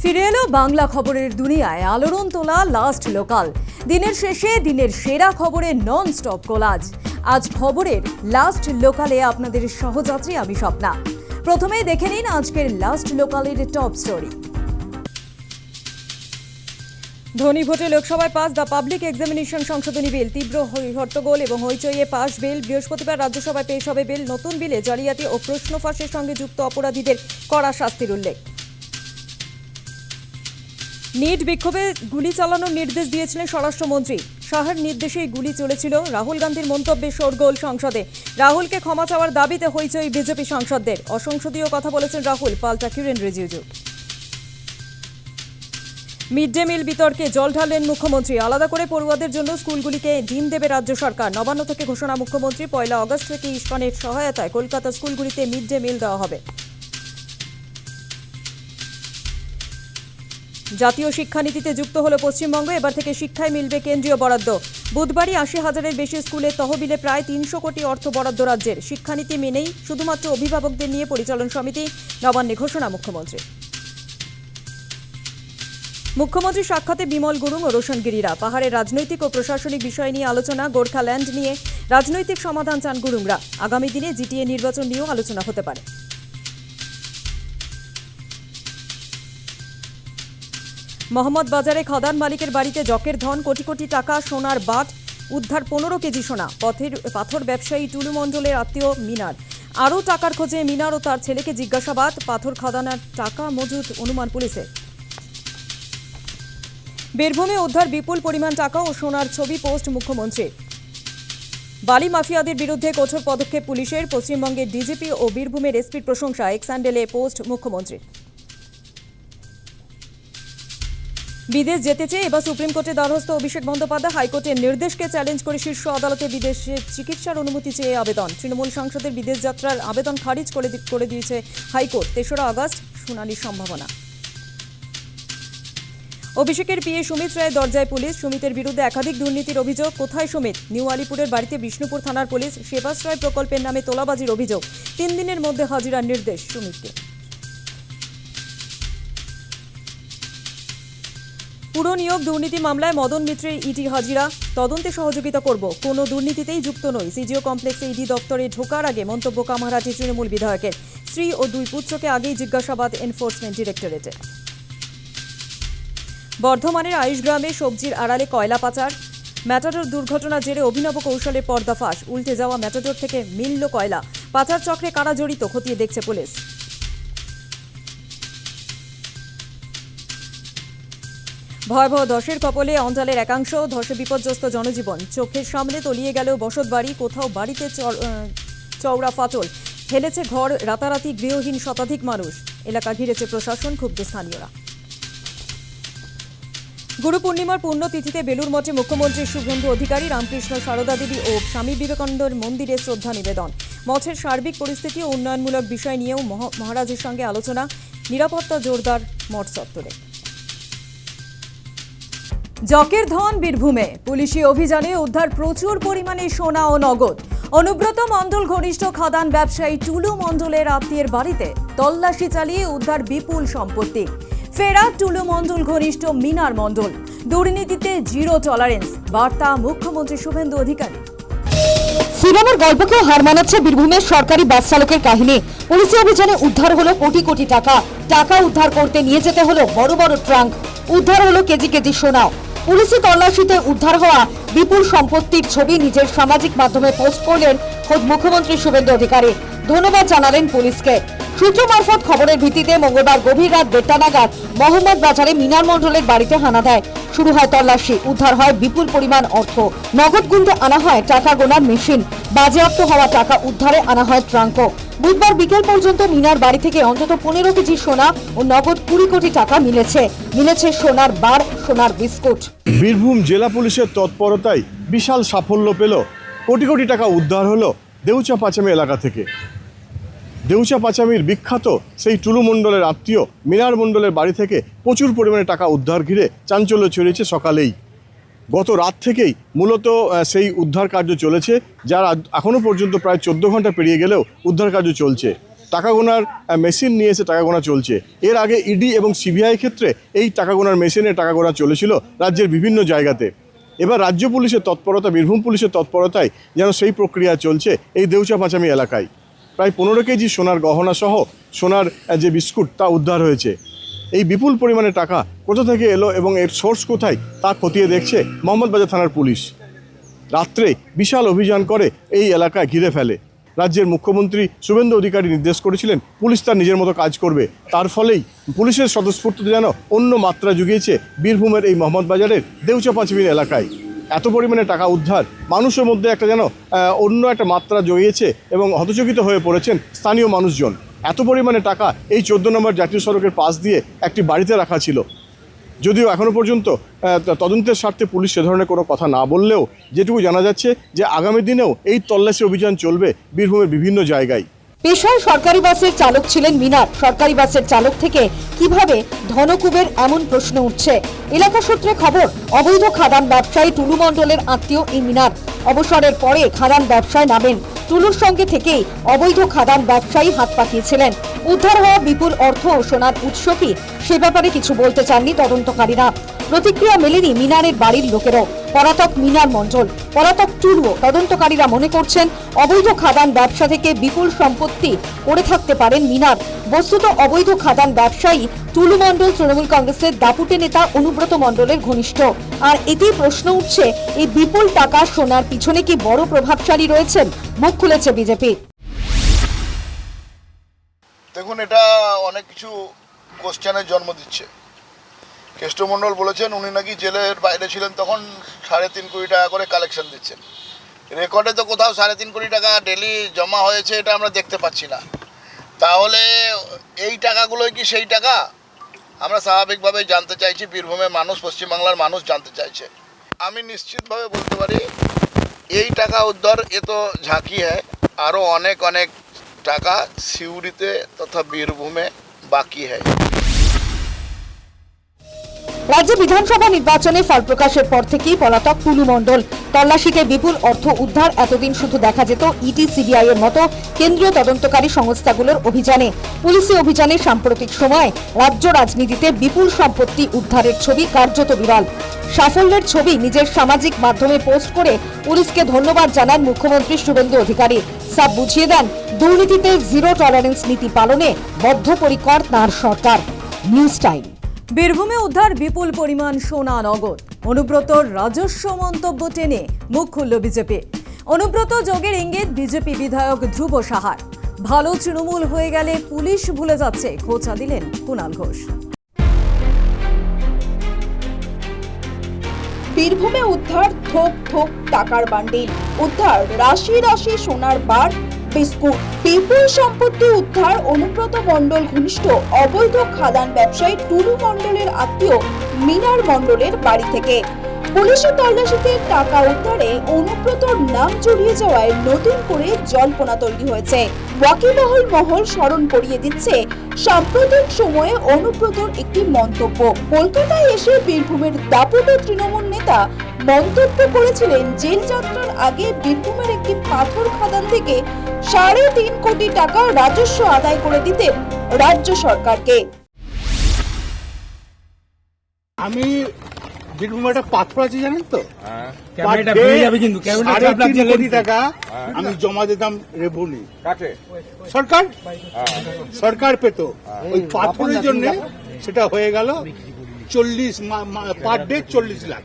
ফিরে এলো বাংলা খবরের দুনিয়ায় আলোড়ন তোলা লাস্ট লোকাল। দিনের শেষে দিনের সেরা খবরের নন স্টপ কোলাজ। আজ খবরের লাস্ট লোকালে আপনাদের সহযাত্রী আমি স্বপ্না। প্রথমেই দেখে নিন আজকের লাস্ট লোকালের টপ স্টোরি। ধনী ভোটে লোকসভায় পাস দ্য পাবলিক এক্সামিনেশন সংশোধনী বিল। তীব্র হট্টগোল এবং হইচইয়ে পাস বিল। বৃহস্পতিবার রাজ্যসভায় পেশ হবে বিল। নতুন বিলে জালিয়াতি ও প্রশ্ন ফাঁসের সঙ্গে যুক্ত অপরাধীদের কড়া শাস্তির উল্লেখ। নিট বিক্ষোভে গুলি চালানোর নির্দেশ দিয়েছিলেন স্বরাষ্ট্রমন্ত্রী। শাহের নির্দেশেই গুলি চলেছিল। রাহুল গান্ধীর মন্তব্যে শোরগোল সংসদে। রাহুলকে ক্ষমা চাওয়ার দাবিতে হইচই বিজেপি সাংসদদের। অসংসদীয় কথা বলেছেন রাহুল, পাল্টা Kiren Rijiju. Mid day meal বিতর্কে জল ঢাললেন মুখ্যমন্ত্রী। আলাদা করে পড়ুয়াদের জন্য স্কুলগুলিকে ডিম দেবে রাজ্য সরকার। নবান্ন থেকে ঘোষণা মুখ্যমন্ত্রী। 1 আগস্ট থেকে ইস্কনের সহায়তায় কলকাতা স্কুলগুলিতে মিড ডে মিল দেওয়া হবে। জাতীয় শিক্ষানীতিতে যুক্ত হলো পশ্চিমবঙ্গ। এবার থেকে শিক্ষায় মিলবে কেন্দ্রীয় বরাদ্দ। বুধবারই 80,000-এর বেশি স্কুলের তহবিলে প্রায় 300 কোটি অর্থ বরাদ্দ রাজ্যের। শিক্ষানীতি মেনেই শুধুমাত্র অভিভাবকদের নিয়ে পরিচালন সমিতি। নবান্নে ঘোষণা মুখ্যমন্ত্রী। মুখ্যমন্ত্রী সাক্ষাতে বিমল গুরুং ও রোশন গিরিরা। পাহাড়ের রাজনৈতিক ও প্রশাসনিক বিষয় নিয়ে আলোচনা। গোর্খাল্যান্ড নিয়ে রাজনৈতিক সমাধান চান গুরুংরা। আগামী দিনে জিটিএ নির্বাচন নিয়েও আলোচনা হতে পারে। মোহাম্মদ বাজারে খদান মালিকের বাড়িতে জকের ধন, কোটি কোটি টাকা, সোনার বাট উদ্ধার, 15 কেজি সোনা। পাথর ব্যবসায়ী টুলু মণ্ডলের আত্মীয় মিনার। আরও টাকার খোঁজে মিনার ও তার ছেলেকে জিজ্ঞাসাবাদ। পাথর খাদানার টাকা মজুদ অনুমান পুলিশের। বীরভূমে উদ্ধার বিপুল পরিমাণ টাকা ও সোনার ছবি পোস্ট মুখ্যমন্ত্রী। বালি মাফিয়াদের বিরুদ্ধে কঠোর পদক্ষেপ পুলিশের। পশ্চিমবঙ্গের ডিজিপি ও বীরভূমের এসপির প্রশংসা। এক্স হ্যান্ডেলে পোস্ট মুখ্যমন্ত্রীর। বিদেশ যেতে চেয়ে এবার সুপ্রিম কোর্টে দ্বারস্থ অভিষেক বন্দ্যোপাধ্যায়। হাইকোর্টের নির্দেশকে চ্যালেঞ্জ করে শীর্ষ আদালতে বিদেশে চিকিৎসার অনুমতি চেয়ে আবেদন। তৃণমূল সাংসদের বিদেশ যাত্রার আবেদন খারিজ করে দিয়েছে হাইকোর্ট। 3রা আগস্ট শুনানির সম্ভাবনা। অভিষেকের পিএ সুমিত রায়ের দরজায় পুলিশ। সুমিতের বিরুদ্ধে একাধিক দুর্নীতির অভিযোগ। কোথায় সুমিত? নিউ আলিপুরের বাড়িতে বিষ্ণুপুর থানার পুলিশ। সেবাশ্রয় প্রকল্পের নামে তোলাবাজির অভিযোগ। 3 দিনের মধ্যে হাজিরার নির্দেশ সুমিতকে। পুরো নিয়োগ দুর্নীতি মামলায় মদন মিত্রের ইডি হাজিরা। তদন্তে সহযোগিতা করব, কোনো দুর্নীতিতেই যুক্ত নই। সিজিও কমপ্লেক্সে ইডি দপ্তরে ঢোকার আগে মন্তব্য কামারহাটি তৃণমূল বিধায়কের। স্ত্রী ও 2 পুত্রকে আগেই জিজ্ঞাসাবাদ এনফোর্সমেন্ট ডিরেক্টরেটে। বর্ধমানের আয়ুষ গ্রামে সবজির আড়ালে কয়লা পাচার। ম্যাটাডোর দুর্ঘটনার জেরে অভিনব কৌশলে পর্দাফাশ। উল্টে যাওয়া ম্যাটাডোর থেকে মিলল কয়লা। পাচার চক্রে কারা জড়িত খতিয়ে দেখছে পুলিশ। ভয়াবহ ধসের কবলে অঞ্চলের একাংশ। ধসে বিপর্যস্ত জনজীবন। চোখের সামনে তলিয়ে গেল বসতবাড়ি। কোথাও বাড়িতে চওড়া ফাটল। হেলেছে ঘর। রাতারাতি গৃহহীন শতাধিক মানুষ। এলাকা ঘিরেছে প্রশাসন, ক্ষুব্ধ স্থানীয়রা। গুরু পূর্ণিমার পুণ্যতিথিতে বেলুর মঠে মুখ্যমন্ত্রী শুভেন্দু অধিকারী। রামকৃষ্ণ সারদা দেবী ও স্বামী বিবেকানন্দের মন্দিরে শ্রদ্ধা নিবেদন। মঠের সার্বিক পরিস্থিতি ও উন্নয়নমূলক বিষয় নিয়েও মহারাজের সঙ্গে আলোচনা। নিরাপত্তা জোরদার মঠ চত্বরে। জকের ধন বীরভূমে। পুলিশি অভিযানে উদ্ধার প্রচুর পরিমাণে সোনা ও নগদ। অনুব্রত মণ্ডল ঘনিষ্ঠ খাদান ব্যবসায়ী টুলু মণ্ডলের আত্মীয়ের বাড়িতে তল্লাশি চালিয়ে উদ্ধার বিপুল সম্পত্তি। ফেরা টুলু মণ্ডল ঘনিষ্ঠ মিনার মণ্ডল। দুর্নীতিতে জিরো টলারেন্স বার্তা মুখ্যমন্ত্রী শুভেন্দু অধিকারী। সিনেমার গল্পকেও হার মানাচ্ছে বীরভূমের সরকারি বাস চালকের কাহিনী। পুলিশি অভিযানে উদ্ধার হলো কোটি কোটি টাকা। টাকা উদ্ধার করতে নিয়ে যেতে হলো বড় বড় ট্রাঙ্ক। উদ্ধার হলো কেজি কেজি সোনাও। পুলিশি তল্লাশিতে উদ্ধার হওয়া বিপুল সম্পত্তির ছবি নিজের সামাজিক মাধ্যমে পোস্ট করলেন খোদ মুখ্যমন্ত্রী শুভেন্দু অধিকারী। ধন্যবাদ জানালেন পুলিশকে। সূত্র মারফত খবরের ভিত্তিতে মঙ্গলবার গভীর রাত 1:30 নাগাদ মোহাম্মদ বাজারে মিনার মণ্ডলের বাড়িতে হানা দেয়। শুরু হয় তল্লাশি। উদ্ধার হয় বিপুল পরিমাণ অর্থ। নগদ গুনতে আনা হয় টাকা গোনার মেশিন। বাজেয়াপ্ত হওয়া টাকা উদ্ধারে আনা হয় ট্রাঙ্কও। বুধবার বিকেল পর্যন্ত মিনার বাড়ি থেকে অন্তত 15 কেজি সোনা ও নগদ 20 কোটি টাকা মিলেছে সোনার বার, সোনার বিস্কুট। বীরভূম জেলা পুলিশের তৎপরতায় বিশাল সাফল্য পেল। কোটি কোটি টাকা উদ্ধার হলো দেউচা পাচামি এলাকা থেকে। দেউচা পাচামির বিখ্যাত সেই টুলু মণ্ডলের আত্মীয় মিনার মণ্ডলের বাড়ি থেকে প্রচুর পরিমাণে টাকা উদ্ধার ঘিরে চাঞ্চল্য ছড়িয়েছে সকালেই। গত রাত থেকেই মূলত সেই উদ্ধার কার্য চলেছে, যার এখনও পর্যন্ত প্রায় 14 ঘন্টা পেরিয়ে গেলেও উদ্ধার কার্য চলছে। টাকা গোনার মেশিন নিয়ে এসে টাকা গোনা চলছে। এর আগে ইডি এবং সিবিআই ক্ষেত্রে এই টাকা গোনার মেশিনে টাকা গোনা চলেছিল রাজ্যের বিভিন্ন জায়গাতে। এবার রাজ্য পুলিশের তৎপরতা, বীরভূম পুলিশের তৎপরতায় যেন সেই প্রক্রিয়া চলছে এই দেউচা পাঁচামি এলাকায়। প্রায় 15 কেজি সোনার গহনা সহ সোনার যে বিস্কুট তা উদ্ধার হয়েছে। এই বিপুল পরিমাণে টাকা কোথা থেকে এলো এবং এর সোর্স কোথায় তা খতিয়ে দেখছে মোহাম্মদবাজার থানার পুলিশ। রাত্রে বিশাল অভিযান করে এই এলাকায় ঘিরে ফেলে। রাজ্যের মুখ্যমন্ত্রী শুভেন্দু অধিকারী নির্দেশ করেছিলেন পুলিশ তার নিজের মতো কাজ করবে, তার ফলেই পুলিশের স্বতঃস্ফূর্ততা যেন অন্য মাত্রা জুগিয়েছে বীরভূমের এই মোহাম্মদবাজারের দেউচা পাঁচমির এলাকায়। এত পরিমাণে টাকা উদ্ধার মানুষের মধ্যে একটা যেন অন্য একটা মাত্রা জগিয়েছে এবং হতচকিত হয়ে পড়েছেন স্থানীয় মানুষজন। এত পরিমাণে টাকা এই 14 নম্বর জাতীয় সড়কের পাশ দিয়ে একটি বাড়িতে রাখা ছিল। যদিও এখনও পর্যন্ত তদন্তের স্বার্থে পুলিশ সে ধরনের কোনো কথা না বললেও যেটুকু জানা যাচ্ছে যে আগামী দিনেও এই তল্লাশি অভিযান চলবে বীরভূমের বিভিন্ন জায়গায়। পেশায় সরকারি বাসের চালক ছিলেন মিনার। সরকারি বাসের চালক থেকে কিভাবে ধনকুবের এমন প্রশ্ন উঠছে। এলাকা সূত্রে খবর, অবৈধ খাদান ব্যবসায়ী টুলু মণ্ডলের আত্মীয় এই মিনার অবসরের পরে খাদান ব্যবসায় নামেন। টুলুর সঙ্গে থেকেই অবৈধ খাদান ব্যবসায়ী হাত পাকিয়েছিলেন। উদ্ধার হওয়া বিপুল অর্থ ও সোনার উৎস কি সে ব্যাপারে কিছু বলতে চাননি তদন্তকারীরা। প্রতিক্রিয়া মেলেনি মিনারের বাড়ির লোকেরও। পলাতক মিনার মণ্ডল, পলাতক টুলুও। তদন্তকারীরা মনে করছেন অবৈধ খাদান ব্যবসা থেকে বিপুল সম্পত্তি করে থাকতে পারেন মিনার। বস্তুত অবৈধ খাদান ব্যবসায়ী টুলু মণ্ডল তৃণমূল কংগ্রেসের দাপুটে নেতা অনুব্রত মণ্ডলের ঘনিষ্ঠ। আর এতেই প্রশ্ন উঠছে, এই বিপুল টাকা সোনার পিছনে কি বড় প্রভাবশালী রয়েছেন? মুখ খুলেছে বিজেপি। দেখুন, এটা অনেক কিছু কোশ্চেনের জন্ম দিচ্ছে। কেষ্টমণ্ডল বলেছেন উনি নাকি জেলের বাইরে ছিলেন তখন 3.5 কোটি টাকা করে কালেকশন দিচ্ছেন। রেকর্ডে তো কোথাও 3.5 কোটি টাকা ডেলি জমা হয়েছে এটা আমরা দেখতে পাচ্ছি না। তাহলে এই টাকাগুলোই কি সেই টাকা? আমরা স্বাভাবিকভাবেই জানতে চাইছি, বীরভূমের মানুষ, পশ্চিমবাংলার মানুষ জানতে চাইছে। আমি নিশ্চিতভাবে বলতে পারি এই টাকা উদ্ধার এ তো ঝাঁকি হ্যায়, আরও অনেক অনেক টাকা সিউড়িতে তথা বীরভূমে বাকি হ্যায়। রাজ্য বিধানসভা নির্বাচনে ফল প্রকাশের পর থেকেই পলাতক টুলু মণ্ডল। তল্লাশিতে বিপুল অর্থ উদ্ধার এতদিন শুধু দেখা যেত ইডি, সিবিআই এর মতো কেন্দ্রীয় তদন্তকারী সংস্থাগুলোর অভিযানে। পুলিশি অভিযানে সাম্প্রতিক সময়ে রাজ্য রাজনীতিতে বিপুল সম্পত্তি উদ্ধারের ছবি কার্যত বিরল। সাফল্যের ছবি নিজের সামাজিক মাধ্যমে পোস্ট করে পুলিশকে ধন্যবাদ জানান মুখ্যমন্ত্রী শুভেন্দু অধিকারী। সাফ বুঝিয়ে দেন দুর্নীতিতে জিরো টলারেন্স নীতি পালনে বদ্ধপরিকর তাঁর সরকার। News time. বীরভূমে উদ্ধার বিপুল পরিমাণ সোনা নগদ। অনুব্রতর রাজস্ব মন্তব্য টেনে মুখ খুলল বিজেপি। অনুব্রত যোগের ইঙ্গিত বিজেপি বিধায়ক ধ্রুব সাহার। ভালো তৃণমূল হয়ে গেলে পুলিশ ভুলে যাচ্ছে, খোঁচা দিলেন কুণাল ঘোষ। বীরভূমে উদ্ধার থোক থোক টাকার বান্ডিল, উদ্ধার রাশি রাশি সোনার বার, বিস্কুট। বিপুল সম্পত্তি উদ্ধার অনুব্রত মণ্ডল ঘনিষ্ঠ অবৈধ খাদান ব্যবসায়ী টুলু মণ্ডলের আত্মীয় মিনার মণ্ডলের বাড়ি থেকে। পুলিশের তল্লাশিতে টাকা উদ্ধারে অনুব্রতর নাম জড়িয়ে যাওয়ায় নতুন করে জল্পনা তৈরি হয়েছে। ওয়াকিবহাল মহল স্মরণ করিয়ে দিচ্ছে সাম্প্রতিক সময়ে অনুব্রতর একটি মন্তব্য। কলকাতায় এসে বীরভূমের দাপুটে তৃণমূল নেতা মন্তব্য করেছিলেন জেল যাত্রার আগে বীরভূমের একটি পাথর খাদান থেকে 3.5 কোটি টাকা রাজস্ব আদায় করে দিতেন রাজ্য সরকারকে। আমি বীরভূমে একটা পাথর আছে জানেন তো, ক্যামেরাটা বেরিয়ে যাবে কিন্তু ক্যামেরাটা খারাপ লাগছে। 3.5 কোটি টাকা আমি জমা দিতাম রেবনি সরকার, সরকার পেত ওই পাথরের জন্য। সেটা হয়ে গেল 40 পার ডে 40 লাখ।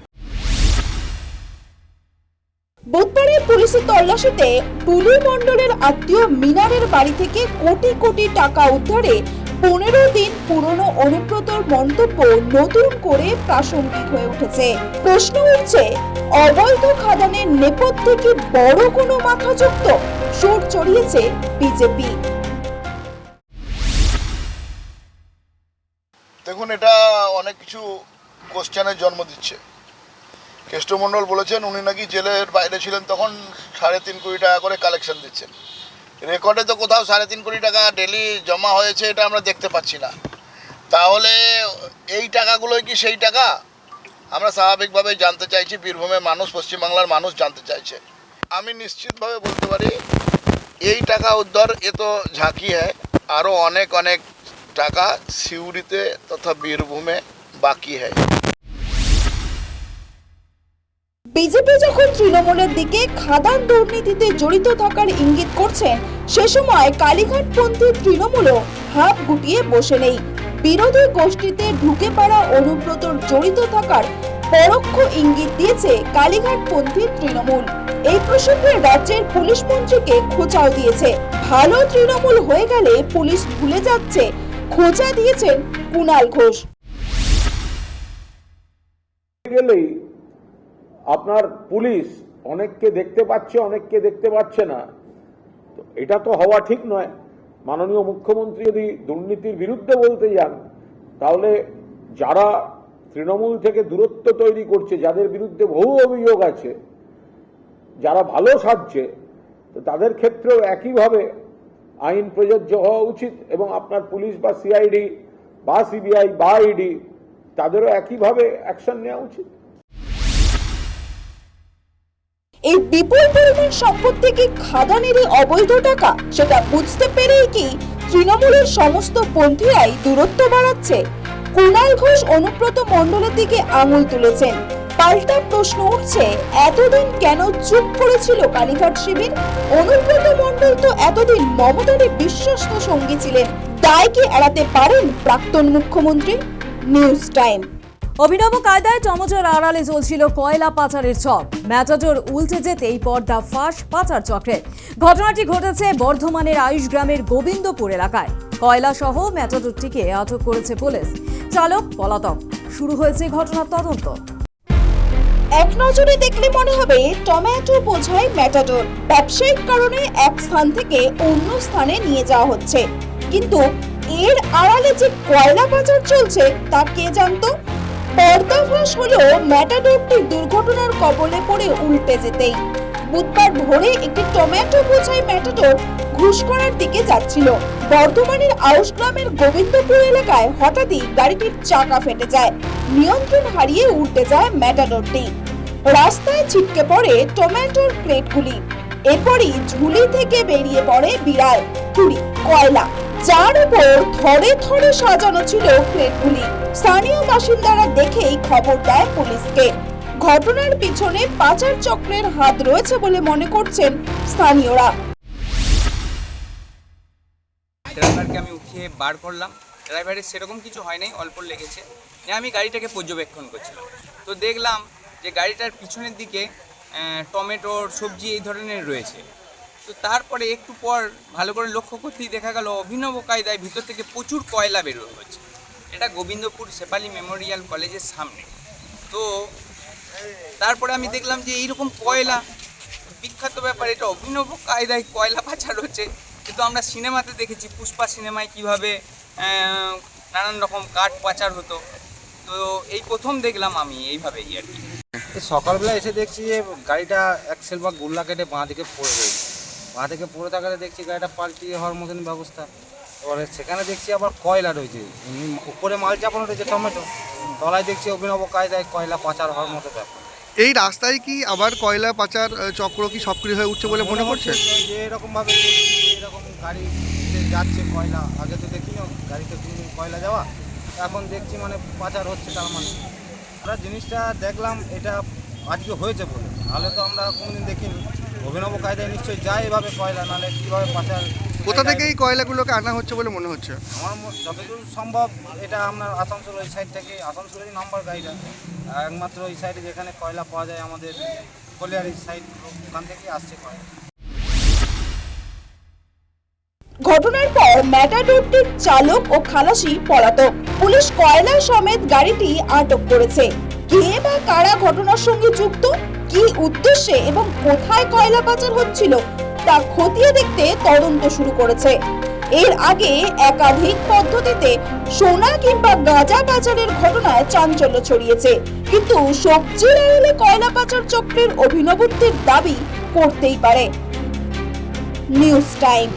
বুধবারের পুলিশের তল্লাশিতে টুলু মণ্ডলের আত্মীয় মিনারের বাড়ি থেকে কোটি কোটি টাকা উদ্ধারে 15 দিন পুরনো অনুব্রতর মন্তব্য নতুন করে প্রাসঙ্গিক হয়ে উঠেছে। প্রশ্ন উঠছে, অবৈধ খাদানের নেপথ্যে কি বড় কোনো মাথা যুক্ত? সুর চড়িয়েছে বিজেপি। দেখুন, এটা অনেক কিছু কোশ্চেনের জন্ম দিচ্ছে। কেষ্টমণ্ডল বলেছেন উনি নাকি জেলের বাইরে ছিলেন তখন 3.5 কোটি টাকা করে কালেকশন দিচ্ছেন। রেকর্ডে তো কোথাও 3.5 কোটি টাকা ডেলি জমা হয়েছে এটা আমরা দেখতে পাচ্ছি না। তাহলে এই টাকাগুলোই কি সেই টাকা? আমরা স্বাভাবিকভাবেই জানতে চাইছি, বীরভূমের মানুষ, পশ্চিমবাংলার মানুষ জানতে চাইছে। আমি নিশ্চিতভাবে বলতে পারি এই টাকা উদ্ধার এ তো ঝাঁকি হ্যায়, আরও অনেক অনেক টাকা সিউড়িতে তথা বীরভূমে বাকি है। বিজেপি যখন তৃণমূলের দিকে খাদান দুর্নীতিতে জড়িত থাকার ইঙ্গিত করছেন, সে সময় কালীঘাটপন্থী তৃণমূলও হাত গুটিয়ে বসে নেই। বিরোধী গোষ্ঠীতে ঢুকে পড়া অনুব্রতর জড়িত থাকার পরোক্ষ ইঙ্গিত দিয়েছে কালীঘাটপন্থী তৃণমূল। এই প্রসঙ্গে রাজ্যের পুলিশ মন্ত্রীকে খোঁচাও দিয়েছে। ভালো তৃণমূল হয়ে গেলে পুলিশ ভুলে যাচ্ছে, খোঁচা দিয়েছেন কুণাল ঘোষ। গেলেই আপনার পুলিশ অনেককে দেখতে পাচ্ছে, অনেককে দেখতে পাচ্ছে না। তো এটা তো হওয়া ঠিক নয়। মাননীয় মুখ্যমন্ত্রী যদি দুর্নীতির বিরুদ্ধে বলতে যান, তাহলে যারা তৃণমূল থেকে দূরত্ব তৈরি করছে, যাদের বিরুদ্ধে বহু অভিযোগ আছে, যারা ভালো সাজছে, তো তাদের ক্ষেত্রেও একইভাবে আইন প্রযোজ্য হওয়া উচিত এবং আপনার পুলিশ বা সিআইডি বা সিবিআই বা ইডি তাদেরও একইভাবে অ্যাকশন নেওয়া উচিত। এই বিপুল পরিমাণ সম্পত্তি কি খাদানেরই অবৈধ টাকা, সেটা বুঝতে পেরেই কি তৃণমূলের সমস্ত পন্থীরাই দূরত্ব বাড়াচ্ছে? কুণাল ঘোষ অনুব্রত মণ্ডলের দিকে আঙুল তুলেছেন। পাল্টা প্রশ্ন উঠছে, এতদিন কেন চুপ করেছিল কালীঘাট শিবির? অনুব্রত মণ্ডল তো এতদিন মমতারই বিশ্বস্ত সঙ্গী ছিলেন। দায় কি এড়াতে পারেন প্রাক্তন মুখ্যমন্ত্রী? News time. অভিনব কায়দায় টমেটোর আড়ালে চলছিল কয়লা পাচারের ছক। ম্যাটাডোর উল্টে যেতেই পর্দা ফাঁস পাচার চক্রের। ঘটনাটি ঘটেছে বর্ধমানের আয়ুষ গ্রামের গোবিন্দপুর এলাকায়। কয়লা সহ ম্যাটাডোরটিকে আটক করেছে পুলিশ। চালক পলাতক। শুরু হয়েছে ঘটনার তদন্ত। এক নজরে দেখলে মনে হবে টমেটো বোঝাই ম্যাটাডোর। ব্যবসায়িক কারণে এক স্থান থেকে অন্য স্থানে নিয়ে যাওয়া হচ্ছে, কিন্তু এর আড়ালে যে কয়লা পাচার চলছে তা কে জানতো? পর্দাফাঁস হলো ম্যাটাডোরটি দুর্ঘটনার কবলে পড়ে উল্টে যেতেই। বুধবার ভোরে একটি টমেটো বোঝাই ম্যাটাডোর ঘুষকরার দিকে যাচ্ছিল। বর্ধমানের আউশ গ্রামের গোবিন্দপুর এলাকায় হঠাৎই গাড়িটির চাকা ফেটে যায়। নিয়ন্ত্রণ হারিয়ে উল্টে যায় ম্যাটাডোরটি। রাস্তায় ছিটকে পড়ে টমেটোর ক্রেটগুলি। এরপরই ঝুলি থেকে বেরিয়ে পড়ে বিরাট কুড়ি কয়লা, যার উপর থরে থরে সাজানো ছিল ক্রেটগুলি। স্থানীয় বাসিন্দারা দেখেই খবর দেয় পুলিশকে। ঘটনার পিছনে পাচার চক্রের হাত রয়েছে বলে মনে করছেন স্থানীয়রা। ড্রাইভারকে আমি উঠিয়ে বার করলাম। ড্রাইভারের সেরকম কিছু হয় নাই, অল্প লেগেছে। আমি গাড়িটাকে পর্যবেক্ষণ করছিলাম, তো দেখলাম যে গাড়িটার পিছনের দিকে টমেটোর সবজি এই ধরনের রয়েছে। তো তারপরে একটু পর ভালো করে লক্ষ্য করতেই দেখা গেল অভিনব কায়দায় ভিতর থেকে প্রচুর কয়লা বেরোয় হচ্ছে। এটা গোবিন্দপুর শেফালি মেমোরিয়াল কলেজের সামনে। তো তারপরে আমি দেখলাম যে এইরকম কয়লা বিখ্যাত ব্যাপার, এটা অভিনব কায়দায় কয়লা পাচার হচ্ছে। কিন্তু আমরা সিনেমাতে দেখেছি, পুষ্পা সিনেমায় কিভাবে নানান রকম কাঠ পাচার হতো। তো এই প্রথম দেখলাম আমি এইভাবেই আর কি। সকালবেলা এসে দেখছি যে গাড়িটা অ্যাক্সেল বা গুল্লা কেটে বাঁ দিকে পড়ে রয়েছে। বাঁ দিকে পড়ে থাকাতে দেখছি গাড়িটা পাল্টিয়ে হওয়ার মতন ব্যবস্থা। এবারে সেখানে দেখছি আবার কয়লা রয়েছে, উপরে মাল চাপানো রয়েছে টমেটো, তলায় দেখছি অভিনব কায়দায় কয়লা পাচার হওয়ার মতো ব্যাপার। এই রাস্তায় কি আবার কয়লা পাচার চক্র কি সক্রিয় হয়ে উঠছে বলে মনে করছে? যে এরকমভাবে এরকম গাড়ি যাচ্ছে কয়লা, আগে তো দেখিনি গাড়িতে কোনোদিন কয়লা যাওয়া, এখন দেখছি মানে পাচার হচ্ছে। তার মানে আমরা জিনিসটা দেখলাম এটা আজকে হয়েছে বলে, নাহলে তো আমরা কোনোদিন দেখিনি। অভিনব কায়দায় নিশ্চয়ই যায় এভাবে কয়লা, নাহলে কীভাবে পাচার। কোথা থেকে এই কয়লাগুলোকে আনা হচ্ছে বলে মনে হচ্ছে? আমার যতদূর সম্ভব এটা আপনার আসানসোল ওই সাইড থেকে, আসানসোলেরই নাম্বার গাড়িটা, একমাত্র ওই সাইডে যেখানে কয়লা পাওয়া যায় আমাদের কলিয়ারি সাইড, ওখান থেকে আসছে কয়লা। ঘটনার পর ম্যাটাডোরটির চালক ও খালাসি পলাতক। পুলিশ কয়লা সমেত গাড়িটি আটক করেছে। কে বা কারা ঘটনার সঙ্গে যুক্ত, কি উদ্দেশ্যে এবং কোথায় কয়লা পাচার হচ্ছিল তা খতিয়ে দেখতে তদন্ত শুরু করেছে। এর আগে একাধিক পদ্ধতিতে সোনা কিংবা গাঁজা পাচারের ঘটনায় চাঞ্চল্য ছড়িয়েছে, কিন্তু সবজির আড়ালে কয়লা পাচার চক্রের অভিনবত্বের দাবি করতেই পারে। News time.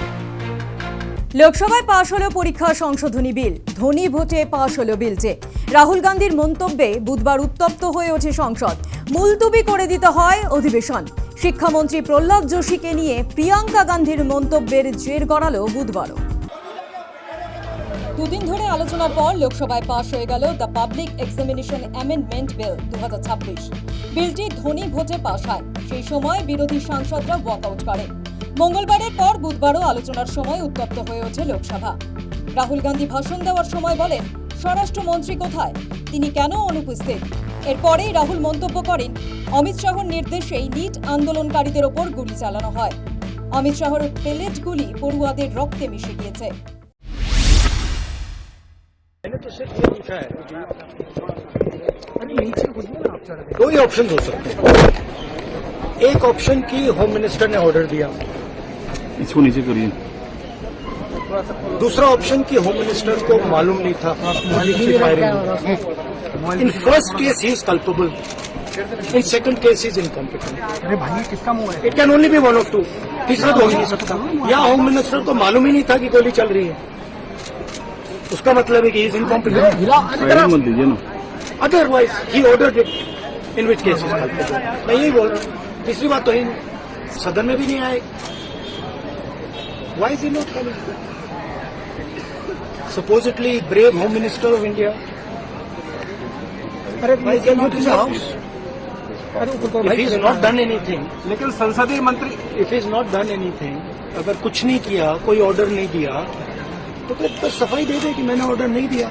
লোকসভায় পাশ হলো পরীক্ষা সংশোধনী বিল। ধনী ভোটে পাশ হলো বিলটি। রাহুল গান্ধীর মন্তব্যে বুধবার উত্তপ্ত হয়ে ওঠে সংসদ। মুলতবি করে দিতে হয় অধিবেশন। শিক্ষামন্ত্রী প্রহ্লাদ যোশীকে নিয়ে প্রিয়াঙ্কা গান্ধীর মন্তব্যের জের গড়ালো বুধবারও। দুদিন ধরে আলোচনার পর লোকসভায় পাশ হয়ে গেল the public examination amendment bill 2026। বিলটি ধ্বনি ভোটে পাশ হয়। সেই সময় বিরোধী সাংসদরা ওয়াকআউট করে। মঙ্গলবারের পর বুধবারও আলোচনার সময় উত্তপ্ত হয়ে ওঠে লোকসভা। রাহুল গান্ধী ভাষণ দেওয়ার সময় বলেন, স্বরাষ্ট্রমন্ত্রী কোথায়, তিনি কেন অনুপস্থিত? এরপরেই রাহুল মন্তব্য করেন, অমিত শাহর নির্দেশেই নিট আন্দোলনকারীদের ওপর গুলি চালানো হয়। অমিত শাহর পেলেট গুলি পড়ুয়াদের রক্তে মিশে গিয়েছে। दो ही ऑप्शन हो सकते हैं। एक ऑप्शन की होम मिनिस्टर ने ऑर्डर दिया, इसको नीचे करिए। दूसरा ऑप्शन की होम मिनिस्टर को मालूम नहीं था firing. In first case he is culpable, in second case is incompetent. अरे भाई किसका मुंह है? It can only be one of two. तीसरा तो हो ही नहीं सकता। या होम मिनिस्टर को मालूम ही नहीं था कि गोली चल रही है, उसका मतलब है कि इज इनकॉम्पिटेंट। मत दीजिए ना। Otherwise he ordered it, in which case is culpable. मैं यही बोल रहा हूँ। तीसरी बात तो ही सदन में भी नहीं आए। Why is he not coming? Supposedly brave Home Minister of India. Why is he not in the house? If he has not done anything, लेकिन संसदीय मंत्री if he has not done anything, अगर कुछ नहीं किया, कोई ऑर्डर नहीं दिया, तो फिर बस सफाई दे दे कि मैंने ऑर्डर नहीं दिया।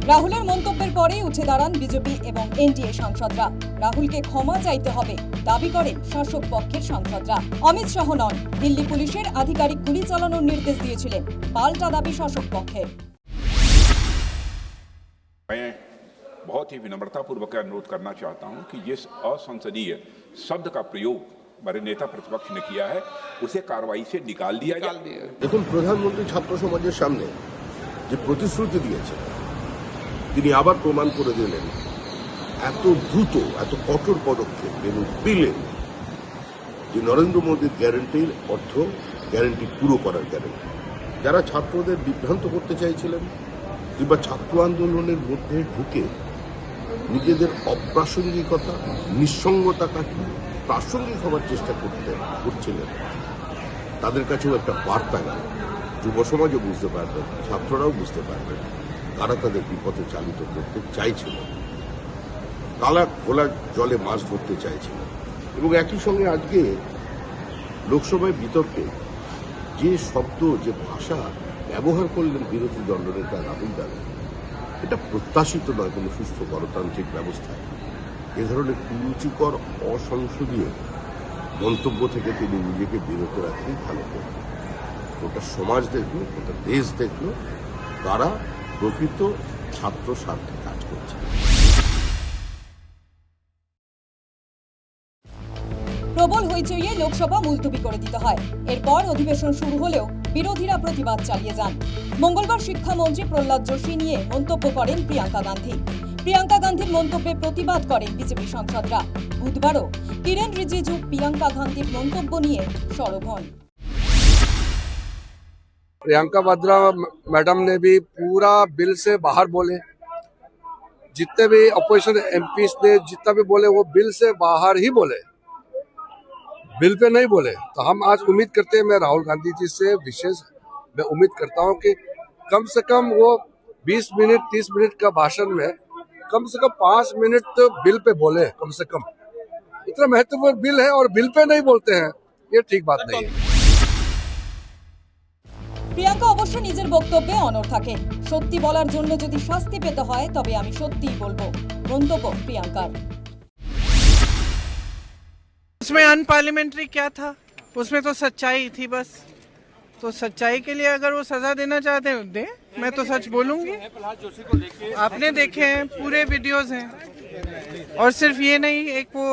রাহুলের মন্তব্যের পরেই উঠে দাঁড়ান বিজেপি এবং এনডিএ সাংসদরা। রাহুলকে ক্ষমা চাইতে হবে দাবি করেন শাসক পক্ষের সাংসদরা। অমিত শাহ নন, দিল্লি পুলিশের আধিকারিক গুলি চালানোর নির্দেশ দিয়েছিলেন, পাল্টা দাবি শাসক পক্ষের। मैं बहुत ही विनम्रतापूर्वक अनुरोध करना चाहता हूं कि जिस असंसदीय शब्द का प्रयोग हमारे नेता प्रतिपक्ष ने किया है उसे कार्रवाई से निकाल दिया जाए। দেখুন, প্রধানমন্ত্রী ছাত্র সমাজের সামনে যে প্রতিশ্রুতি দিয়েছে, তিনি আবার প্রমাণ করে দিলেন এত দ্রুত, এত কঠোর পদক্ষেপ নিলেন যে নরেন্দ্র মোদীর গ্যারান্টির অর্থ গ্যারান্টি পুরো করার গ্যারান্টি। যারা ছাত্রদের বিভ্রান্ত করতে চাইছিলেন কিংবা ছাত্র আন্দোলনের মধ্যে ঢুকে নিজেদের অপ্রাসঙ্গিকতা, নিঃসঙ্গতা কাটিয়ে প্রাসঙ্গিক হওয়ার চেষ্টা করছিলেন, তাদের কাছেও একটা বার্তা গেল। যুব সমাজও বুঝতে পারবেন, ছাত্ররাও বুঝতে পারবেন কারা তাদের বিপথে চালিত করতে চাইছিল, কালা খোলা জলে মাছ ধরতে চাইছিল। এবং একই সঙ্গে আজকে লোকসভায় বিতর্কে যে শব্দ, যে ভাষা ব্যবহার করলেন বিরোধী দলনেতা রাহুল গান্ধী, এটা প্রত্যাশিত নয় কোনো সুস্থ গণতান্ত্রিক ব্যবস্থায়। এ ধরনের কুরুচিকর অসংসদীয় মন্তব্য থেকে তিনি নিজেকে বিরত রাখতেই ভালো করবেন। গোটা সমাজ দেখল, গোটা দেশ দেখল তারা প্রকৃত ছাত্র স্বার্থে কাজ করছে। প্রবল হইচইয়ে লোকসভা মুলতবি করে দিতে হয়। এরপর অধিবেশন শুরু হলেও বিরোধীরা প্রতিবাদ চালিয়ে যান। মঙ্গলবার শিক্ষামন্ত্রী প্রহ্লাদ যোশী নিয়ে মন্তব্য করেন প্রিয়াঙ্কা গান্ধী। প্রিয়াঙ্কা গান্ধীর মন্তব্যে প্রতিবাদ করেন বিজেপি সাংসদরা। বুধবারও কিরেন রিজিজু প্রিয়াঙ্কা গান্ধীর মন্তব্য নিয়ে সরব হন। प्रियंका वाड्रा मैडम ने भी पूरा बिल से बाहर बोले, जितने भी अपोजिशन एमपीज ने जितना भी बोले वो बिल से बाहर ही बोले, बिल पे नहीं बोले। तो हम आज उम्मीद करते हैं, मैं राहुल गांधी जी से विशेष मैं उम्मीद करता हूं कि कम से कम वो 20 मिनट 30 मिनट का भाषण में कम से कम 5 मिनट तो बिल पे बोले। कम से कम इतना महत्वपूर्ण बिल है और बिल पे नहीं बोलते हैं, ये ठीक बात नहीं है। প্রিয়াঙ্কা অবশ্য নিজের বক্তব্যে অনড় থাকেন। সত্যি বলার জন্য যদি শাস্তি পেতে হয় তবে আমি সত্যিই বলবো, মন্তব্য প্রিয়াঙ্কার। उसमें अनपार्लियामेंट्री क्या था? उसमें तो सच्चाई थी बस। तो सच्चाई के लिए अगर वो सजा देना चाहते हैं दे, मैं तो सच बोलूंगी। आपने देखे हैं, पूरे वीडियोस हैं। और सिर्फ ये नहीं, एक वो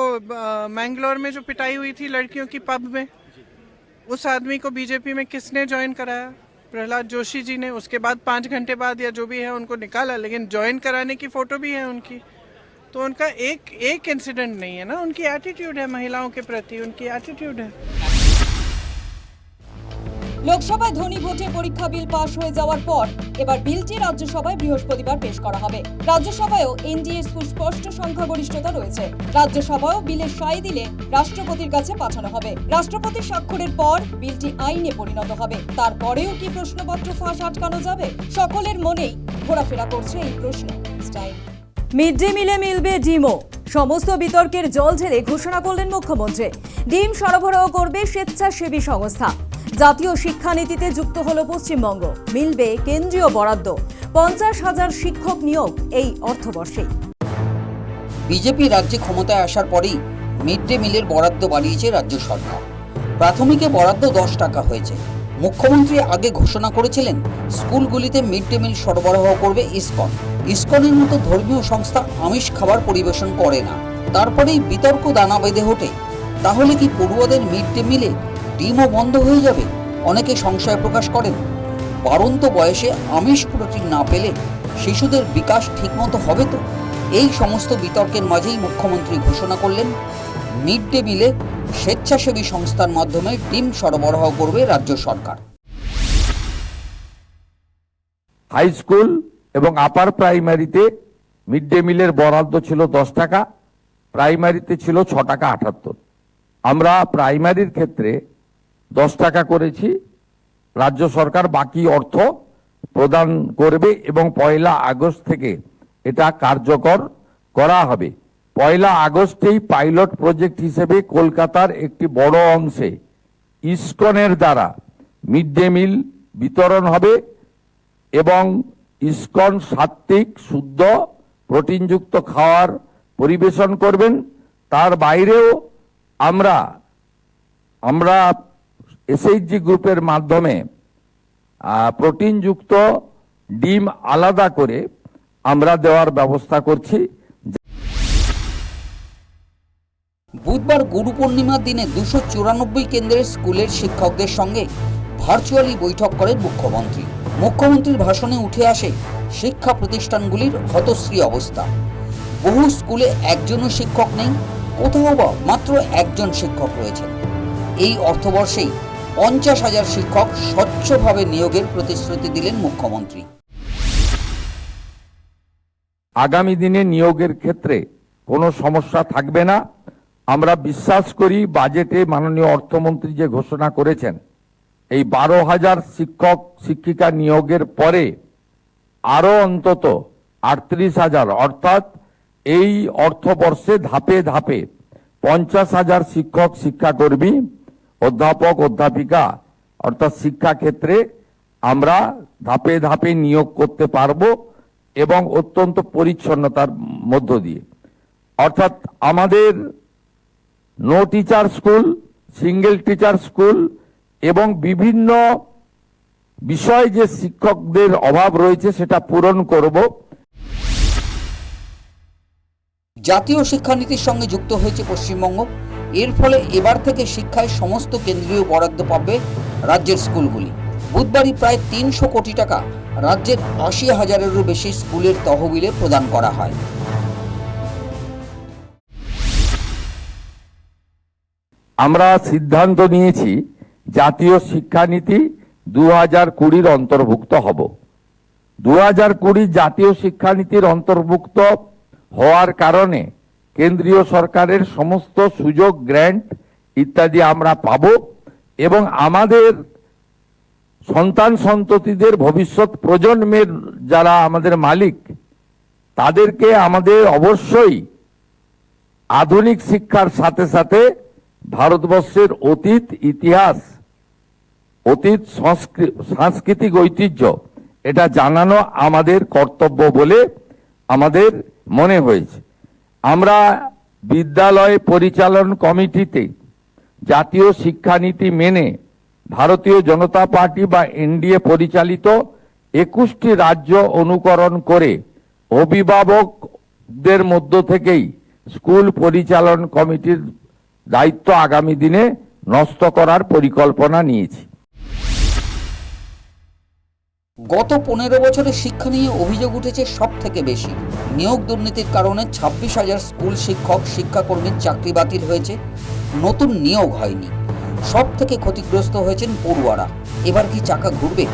मैंगलोर में जो पिटाई हुई थी लड़कियों की पब में, उस आदमी को बीजेपी में किसने ज्वाइन कराया? प्रहलाद जोशी जी ने। उसके बाद 5 घंटे बाद या जो भी है उनको निकाला, लेकिन ज्वाइन कराने की फोटो भी है उनकी। तो उनका एक इंसिडेंट नहीं है ना, उनकी एटीट्यूड है महिलाओं के प्रति, उनकी एटीट्यूड है। লোকসভায় ধ্বনি ভোটে পরীক্ষা বিল পাশ হয়ে যাওয়ার পর এবার বিলটি রাজ্যসভায় বৃহস্পতিবার পেশ করা হবে। রাজ্যসভায়ও এনডিএর সুস্পষ্ট সংখ্যাগরিষ্ঠতা রয়েছে। রাজ্যসভায়ও বিলে সাই দিলে রাষ্ট্রপতির কাছে পাঠানো হবে। রাষ্ট্রপতির স্বাক্ষরের পর বিলটি আইনে পরিণত হবে। তারপরেও কি প্রশ্নপত্র ফাঁস আটকানো যাবে? সকলের মনেই ঘোরাফেরা করছে এই প্রশ্ন। মিড ডে মিলে মিলবে ডিমও। সমস্ত বিতর্কের জল ঢেলে ঘোষণা করলেন মুখ্যমন্ত্রী। ডিম সরবরাহ করবে স্বেচ্ছাসেবী সংস্থা। জাতীয় শিক্ষানীতিতে যুক্ত হলো পশ্চিমবঙ্গ। মিলবে কেন্দ্রীয় বরাদ্দ। 50,000 শিক্ষক নিয়োগ এই অর্থবর্ষে। বিজেপি রাজ্যে ক্ষমতায় আসার পরেই মিড ডে মিলের বরাদ্দ বাড়িয়েছে রাজ্য সরকার। প্রাথমিকে বরাদ্দ 10 টাকা হয়েছে। মুখ্যমন্ত্রী আগে ঘোষণা করেছিলেন স্কুলগুলিতে মিড ডে মিল সরবরাহ করবে ইসকন। ইসকনের মতো ধর্মীয় সংস্থা আমিষ খাবার পরিবেশন করে না। তারপরেই বিতর্ক দানা বেঁধে ওঠে, তাহলে কি পড়ুয়াদের মিড ডে মিলে ডিমও বন্ধ হয়ে যাবে? অনেকে সংশয় প্রকাশ করেন, বাড়ন্ত বয়সে আমিষ প্রোটিন না পেলে শিশুদের বিকাশ ঠিকমতো হবে তো? এই সমস্ত বিতর্কের মাঝেই মুখ্যমন্ত্রী ঘোষণা করলেন মিড ডে মিলে স্বেচ্ছাসেবী সংস্থার মাধ্যমে ডিম সরবরাহ করবে রাজ্য সরকার। হাই স্কুল এবং আপার প্রাইমারিতে মিড ডে মিলের বরাদ্দ ছিল 10 টাকা, প্রাইমারিতে ছিল 6 টাকা 78। আমরা প্রাইমারির ক্ষেত্রে 10 টাকা করেছি। রাজ্য সরকার বাকি অর্থ প্রদান করবে এবং 1 আগস্ট থেকে এটা কার্যকর করা হবে। 1 আগস্টেই পাইলট প্রজেক্ট হিসেবে কলকাতার একটি বড় অংশে ইসকনের দ্বারা মিড ডে মিল বিতরণ হবে এবং ইসকন সাত্ত্বিক শুদ্ধ প্রোটিনযুক্ত খাবার পরিবেশন করবেন। তার বাইরেও আমরা এসএইচজি গ্রুপের মাধ্যমে প্রোটিনযুক্ত ডিম আলাদা করে আমরা দেওয়ার ব্যবস্থা করছি। বুধবার গুরু পূর্ণিমার দিনে 294 কেন্দ্রের স্কুলের শিক্ষকদের সঙ্গে ভার্চুয়ালি বৈঠক করেন মুখ্যমন্ত্রী। মুখ্যমন্ত্রীর ভাষণে উঠে আসে শিক্ষা প্রতিষ্ঠানগুলির হতশ্রী অবস্থা। বহু স্কুলে একজনও শিক্ষক নেই, কোথাও বা মাত্র একজন শিক্ষক রয়েছেন। এই অর্থবর্ষেই 50,000 শিক্ষক স্বচ্ছভাবে নিয়োগের প্রতিশ্রুতি দিলেন মুখ্যমন্ত্রী। আগামী দিনে নিয়োগের ক্ষেত্রে কোনো সমস্যা থাকবে না। আমরা বিশ্বাস করি বাজেটে মাননীয় অর্থমন্ত্রী যে ঘোষণা করেছেন এই 12,000 শিক্ষক শিক্ষিকা নিয়োগের পরে আরো অন্তত 38,000 অর্থাৎ এই অর্থবর্ষে ধাপে ধাপে 50,000 শিক্ষক শিক্ষাকর্মী অধ্যাপক অধ্যাপিকা অর্থাৎ শিক্ষা ক্ষেত্রে আমরা ধাপে ধাপে নিয়োগ করতে পারবো এবং অত্যন্ত পরিচ্ছন্নতার মধ্য দিয়ে। অর্থাৎ আমাদের no teacher school, single teacher school এবং বিভিন্ন বিষয় যে শিক্ষকদের অভাব রয়েছে সেটা পূরণ করব। জাতীয় শিক্ষানীতির সঙ্গে যুক্ত হয়েছে পশ্চিমবঙ্গ। এর ফলে এবার থেকে শিক্ষায় সমস্ত কেন্দ্রীয় বরাদ্দ পাবে রাজ্যের স্কুলগুলি। বুধবারই প্রায় 300 কোটি টাকা রাজ্যের 80,000-এরও বেশি স্কুলের তহবিলে প্রদান করা হয়। আমরা সিদ্ধান্ত নিয়েছি জাতীয় শিক্ষানীতি 2020-র অন্তর্ভুক্ত হব। 2020 জাতীয় শিক্ষানীতির অন্তর্ভুক্ত হওয়ার কারণে কেন্দ্রীয় সরকারের সমস্ত সুযোগ, গ্র্যান্ট ইত্যাদি আমরা পাব এবং আমাদের সন্তান সন্ততিদের ভবিষ্যৎ প্রজন্মের যারা আমাদের মালিক তাদেরকে আমাদের অবশ্যই আধুনিক শিক্ষার সাথে সাথে ভারতবর্ষের অতীত ইতিহাস, অতীত সাংস্কৃতিক ঐতিহ্য এটা জানানো আমাদের কর্তব্য বলে আমাদের মনে হয়েছে। আমরা বিদ্যালয় পরিচালন কমিটিতে জাতীয় শিক্ষানীতি মেনে ভারতীয় জনতা পার্টি বা এনডিএ পরিচালিত 21টি রাজ্য অনুকরণ করে অভিভাবকদের মধ্য থেকেই স্কুল পরিচালন কমিটির দায়িত্ব আগামী দিনে নষ্ট করার পরিকল্পনা নিয়েছি। গত 15 বছরে শিক্ষা নিয়ে অভিযোগ উঠেছে সব থেকে বেশি। নিয়োগ দুর্নীতির কারণে 26,000 স্কুল শিক্ষক শিক্ষাকর্মীর চাকরি বাতিল হয়েছে, নতুন নিয়োগ হয়নি। সব থেকে ক্ষতিগ্রস্ত হয়েছেন পড়ুয়ারা। এবার কি চাকা ঘুরবে?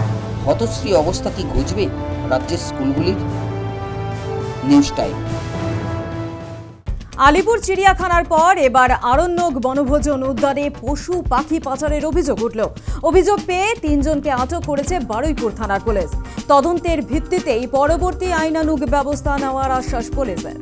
হতশ্রী অবস্থা কি ঘুচবে রাজ্যের স্কুলগুলির? News time. আলিপুর চিড়িয়াখানার পর এবার আরণ্যক বনভোজন উদ্যানে পশু পাখি পাচারের অভিযোগ উঠল। অভিযোগ পেয়ে 3 জনকে আটক করেছে বারুইপুর থানার পুলিশ। তদন্তের ভিত্তিতেই পরবর্তী আইনানুগ ব্যবস্থা নেওয়ার আশ্বাস পুলিশের।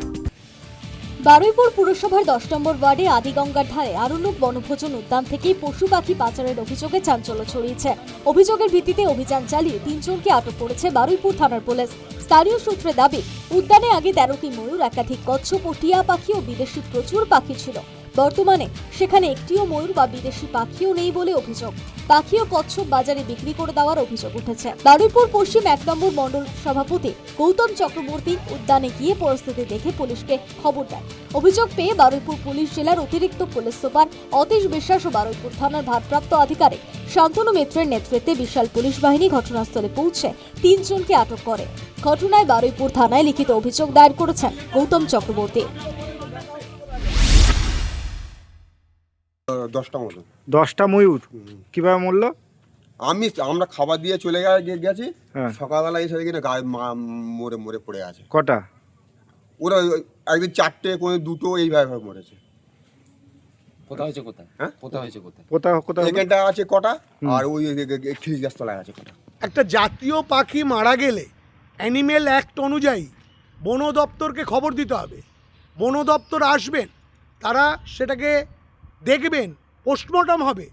বারুইপুর পুরসভার 10 নম্বর ওয়ার্ডে আদিগঙ্গার ধারে আরণ্যক বনভোজন উদ্যান থেকে পশু পাখি পাচারের অভিযোগে চাঞ্চল্য ছড়িয়েছে। অভিযোগের ভিত্তিতে অভিযান চালিয়ে 3 জনকে আটক করেছে বারুইপুর থানার পুলিশ। স্থানীয় সূত্রে দাবি, উদ্যানে আগে 13টি ময়ূর, একাধিক কচ্ছপ ও টিয়া পাখি ও বিদেশি প্রচুর পাখি ছিল। বর্তমানে সেখানে একটিও ময়ূর বা বিদেশি পাখিও নেই বলে অভিযোগ। পাখি ও কচ্ছপ বাজারে বিক্রি করে দেওয়ার অভিযোগ উঠেছে। বারুইপুর পশ্চিম 1 নম্বর মণ্ডল সভাপতি গৌতম চক্রবর্তী উদ্যানে গিয়ে পরিস্থিতি দেখে পুলিশকে খবর দেয়। অভিযোগ পেয়ে বারুইপুর পুলিশ জেলার অতিরিক্ত পুলিশ সুপার অতীশ বিশ্বাস ও বারুইপুর থানার ভারপ্রাপ্ত আধিকারিক শান্তনু মিত্রের নেতৃত্বে বিশাল পুলিশ বাহিনী ঘটনাস্থলে পৌঁছে 3 জনকে আটক করে। ঘটনায় বারুইপুর থানায় লিখিত অভিযোগ দায়ের করেছেন গৌতম চক্রবর্তী। 10টা ময়ূর কিভাবে মরলো? আমরা খাবার দিয়ে চলে গেছি, সকালবেলা এসে দেখি না গায়ে মরে মরে পড়ে আছে। কটা? ওরা একদিন 4টে, কোনো 2টো এইভাবে মরেছে। কোথায় হয়েছে? কোথায়? হ্যাঁ, কোথায় হয়েছে? কোথায়? এখানটা আছে কটা, আর ওই খিলিশ গাছতলায় আছে কটা। একটা জাতীয় পাখি মারা গেলে অ্যানিমেল অ্যাক্ট অনুযায়ী বন দপ্তরকে খবর দিতে হবে। বন দপ্তর আসবেন, তারা সেটাকে দেখবেন, পোস্টমর্টম হবে,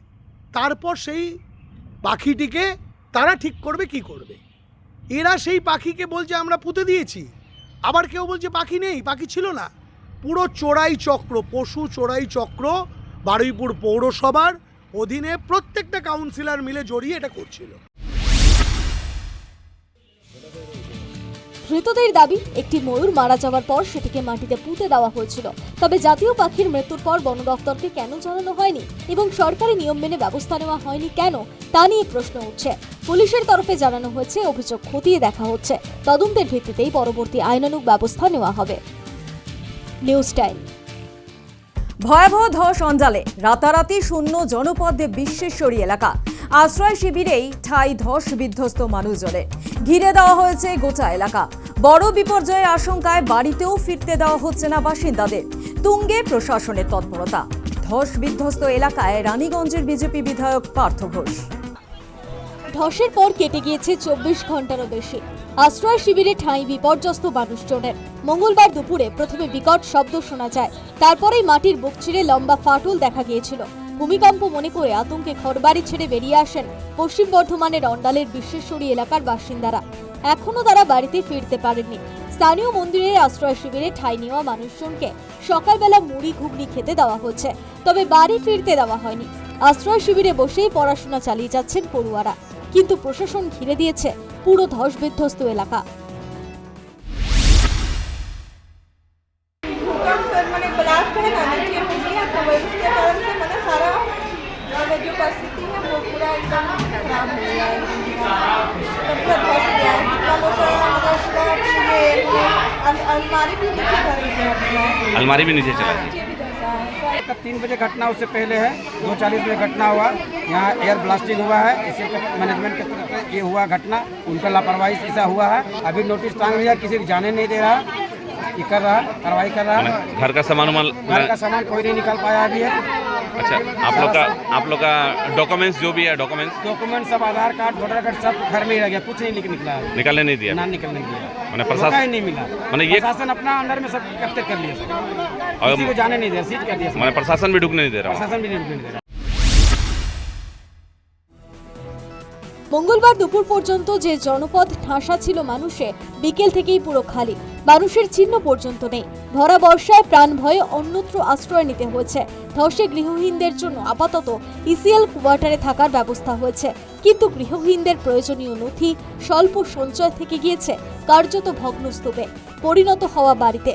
তারপর সেই পাখিটিকে তারা ঠিক করবে কি করবে। এরা সেই পাখিকে বলছে আমরা পুঁতে দিয়েছি, আবার কেউ বলছে পাখি নেই, পাখি ছিল না। পুরো চোরাই চক্র, পশু চোরাই চক্র বারুইপুর পৌরসভার অধীনে প্রত্যেকটা কাউন্সিলর মিলে জড়িয়ে এটা করছিল। ধৃতদের দাবি, একটি ময়ূর মারা যাওয়ার পর সেটিকে মাটিতে পুঁতে দেওয়া হয়েছিল। তবে জাতীয় পাখির মৃত্যুর পর বন দপ্তরকে কেন জানানো হয়নি এবং সরকারি নিয়ম মেনে ব্যবস্থা নেওয়া হয়নি কেন, তা নিয়ে প্রশ্ন উঠছে। পুলিশের তরফে জানানো হয়েছে অভিযোগ খতিয়ে দেখা হচ্ছে, তদন্তের ভিত্তিতেই পরবর্তী আইনানুগ ব্যবস্থা নেওয়া হবে। News time. ভয়াবহ ধস অঞ্জালে রাতারাতি শূন্য জনপদ বিশ্বেশ্বরী এলাকা। আশ্রয় শিবিরেই ঠাঁই ধস বিধ্বস্ত মানুষজনের। ঘিরে দেওয়া হয়েছে গোটা এলাকা। বড় বিপর্যয়ের আশঙ্কায় বাড়িতেও ফিরতে দেওয়া হচ্ছে না বাসিন্দাদের। তুঙ্গে প্রশাসনের তৎপরতা। ধস বিধ্বস্ত এলাকায় রানীগঞ্জের বিজেপি বিধায়ক পার্থ ঘোষ। ধসের পর কেটে গিয়েছে 24 ঘন্টারও বেশি। আশ্রয় শিবিরে ঠাঁই বিপর্যস্ত মানুষজনের। মঙ্গলবার দুপুরে প্রথমে বিকট শব্দ শোনা যায়, তারপরেই মাটির বুক চিরে লম্বা ফাটল দেখা গিয়েছিল। ভূমিকম্প মনে করে আতঙ্কে ঘরবাড়ি ছেড়ে বেরিয়ে আসেন পশ্চিম বর্ধমানের অন্ডালের বিশ্বেশ্বরী এলাকার বাসিন্দারা। এখনও তারা বাড়িতে ফিরতে পারেননি। স্থানীয় মন্দিরের আশ্রয় শিবিরে ঠাঁই নেওয়া মানুষজনকে সকালবেলা মুড়ি ঘুগনি খেতে দেওয়া হচ্ছে, তবে বাড়ি ফিরতে দেওয়া হয়নি। আশ্রয় শিবিরে বসেই পড়াশোনা চালিয়ে যাচ্ছেন পড়ুয়ারা, কিন্তু প্রশাসন ঘিরে দিয়েছে পুরো ধস বিধ্বস্ত এলাকা। अलमारी भी नीचे चला गई। 3 बजे घटना, उससे पहले है 2:40 बजे घटना हुआ। यहाँ एयर ब्लास्टिंग हुआ है, इसी मैनेजमेंट की तरफ से ये हुआ घटना। उनका लापरवाही से ऐसा हुआ है। अभी नोटिस टांग दिया, किसी को जाने नहीं दे रहा, ये कर रहा है, कार्रवाई कर रहा है। घर का सामान घर का सामान कोई नहीं निकाल पाया अभी है। अच्छा, आप लोग का डॉक्यूमेंट्स जो भी है, डॉक्यूमेंट्स सब आधार कार्ड, वोटर कार्ड सब घर में ही रह गया, कुछ नहीं निकला है। निकालने नहीं दिया? ना निकलने दिया, मैंने प्रशासन ही नहीं मिला। मैंने ये प्रशासन अपना अंडर में सब कैप्चर कर लिया, किसी को जाने नहीं दिया, सीज कर दिया। मैंने प्रशासन भी ढुकने नहीं दे रहा। प्रशासन भी नहीं ढुकने दे रहा। মঙ্গলবার দুপুর পর্যন্ত যে জনপদ ঠাসা ছিল মানুষে, বিকেল থেকেই পুরো খালি। মানুষের চিহ্ন পর্যন্ত নেই। ভরা বর্ষায় প্রাণ ভয়ে অন্যত্র আশ্রয় নিতে হয়েছে। ধসে গৃহহীনদের জন্য আপাতত ইসিএল কোয়ার্টারে থাকার ব্যবস্থা হয়েছে, কিন্তু গৃহহীনদের প্রয়োজনীয় নথি স্বল্প সঞ্চয় থেকে গিয়েছে কার্যত ভগ্নস্তূপে পরিণত হওয়া বাড়িতে।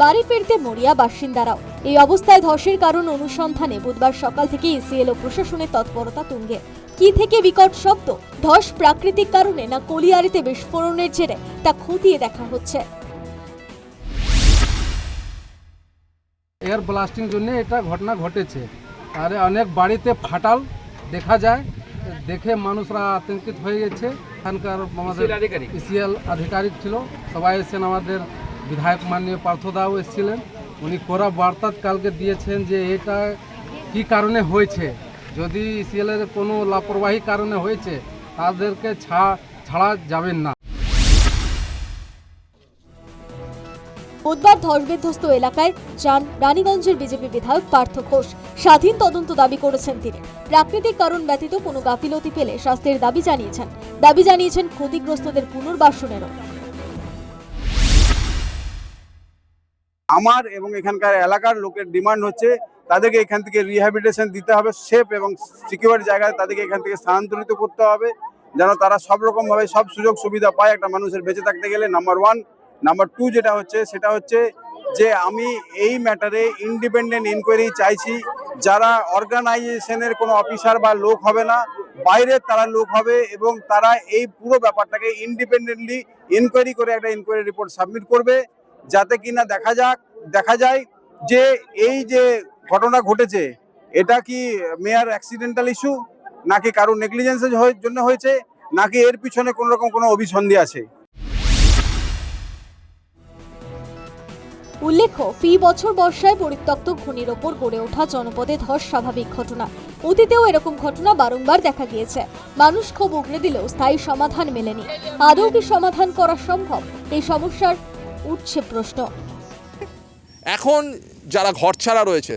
বাড়ি ফিরতে মরিয়া বাসিন্দারাও। এই অবস্থায় ধসের কারণ অনুসন্ধানে বুধবার সকাল থেকে ইসিএল ও প্রশাসনের তৎপরতা তুঙ্গে। কি থেকে বিকট শব্দ, ধস প্রাকৃতিক কারণে না কলিয়ারিতে বিস্ফোরণের জেরে, তা খতিয়ে দেখা হচ্ছে। এয়ার ব্লাস্টিং জন্য এটা ঘটনা ঘটেছে। আরে অনেক বাড়িতে ফাটাল দেখা যায়, দেখে মানুষরা আতঙ্কিত হয়ে গেছে। এখানকার আমাদের ইসিএল আধিকারিক ছিল, সবাই এসেছেন, আমাদের বিধায়ক মাননীয় পার্থদাও এসেছিলেন। উনি কড়া বার্তা কালকে দিয়েছেন যে এটা কি কারণে হয়েছে, যদি ইসিএলের কোনো লাপরবাহী কারণে হয়েছে তাদেরকে ছাড়া যাবেন না। বুধবার ধসবিধ্বস্ত এলাকায় যান রানীগঞ্জের বিজেপি বিধায়ক পার্থ ঘোষ। স্বাধীন তদন্ত দাবি করেছেন তিনি। প্রাকৃতিক কারণ ব্যতীত কোনো গাফিলতি পেলে শাস্তির দাবি জানিয়েছেন ক্ষতিগ্রস্তদের পুনর্বাসনেরও। আমার এবং এখানকার এলাকার লোকের ডিমান্ড হচ্ছে তাদেরকে এখান থেকে রিহ্যাবিলিটেশন দিতে হবে, সেফ এবং সিকিউর জায়গায় তাদেরকে এখান থেকে স্থানান্তরিত করতে হবে, যেন তারা সব রকমভাবে সব সুযোগ সুবিধা পায় একটা মানুষের বেঁচে থাকতে গেলে। নাম্বার 1। নাম্বার 2 যেটা হচ্ছে সেটা হচ্ছে যে আমি এই ম্যাটারে ইন্ডিপেন্ডেন্ট ইনকোয়ারি চাইছি। যারা অর্গানাইজেশনের কোনো অফিসার বা লোক হবে না, বাইরের তারা লোক হবে এবং তারা এই পুরো ব্যাপারটাকে ইন্ডিপেন্ডেন্টলি ইনকোয়ারি করে একটা ইনকোয়ারি রিপোর্ট সাবমিট করবে, যাতে কিনা দেখা যায় যে এই যে ঘটনা ঘটেছে এটা কি মেয়ার অ্যাক্সিডেন্টাল ইস্যু, নাকি কারো নেগলিজেন্সের জন্য হয়েছে, নাকি এর পিছনে কোনো রকম কোনো অভিসন্ধি আছে। উল্লেখ্য, ফি বছর বর্ষায় পরিত্যক্ত খনির ওপর গড়ে ওঠা জনপদে ধস স্বাভাবিক ঘটনা। অতীতেও এরকম ঘটনা বারংবার দেখা গিয়েছে। মানুষ ক্ষোভ উগড়ে দিলেও স্থায়ী সমাধান মেলেনি। আদৌ কি সমাধান করা সম্ভব, এই সমস্যার উঠছে প্রশ্ন। এখন যারা ঘর ছাড়া রয়েছে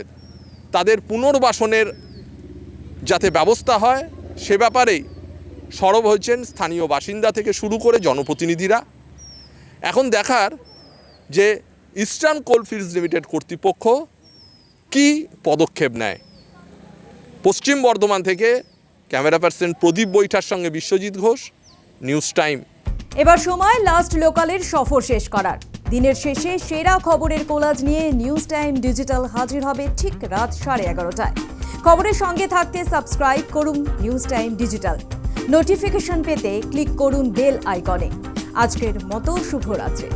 তাদের পুনর্বাসনের যাতে ব্যবস্থা হয় সে ব্যাপারেই সরব হয়েছেন স্থানীয় বাসিন্দা থেকে শুরু করে জনপ্রতিনিধিরা। এখন দেখার যে ইস্টার্ন কোলফিল্ডস লিমিটেড কর্তৃপক্ষ কি পদক্ষেপ নেয়। পশ্চিম বর্ধমান থেকে ক্যামেরা পার্সন প্রদীপ বৈঠার সঙ্গে বিশ্বজিৎ ঘোষ, নিউজ টাইম। এবার সময় লাস্ট লোকালের সফর শেষ করার। দিনের শেষে সেরা খবরের কোলাজ নিয়ে নিউজ টাইম ডিজিটাল হাজির হবে ঠিক রাত 11:30টায়। খবরের সঙ্গে থাকতে সাবস্ক্রাইব করুন নিউজ টাইম ডিজিটাল। নোটিফিকেশন পেতে ক্লিক করুন বেল আইকনে। আজকের মতো শুভরাত্রি।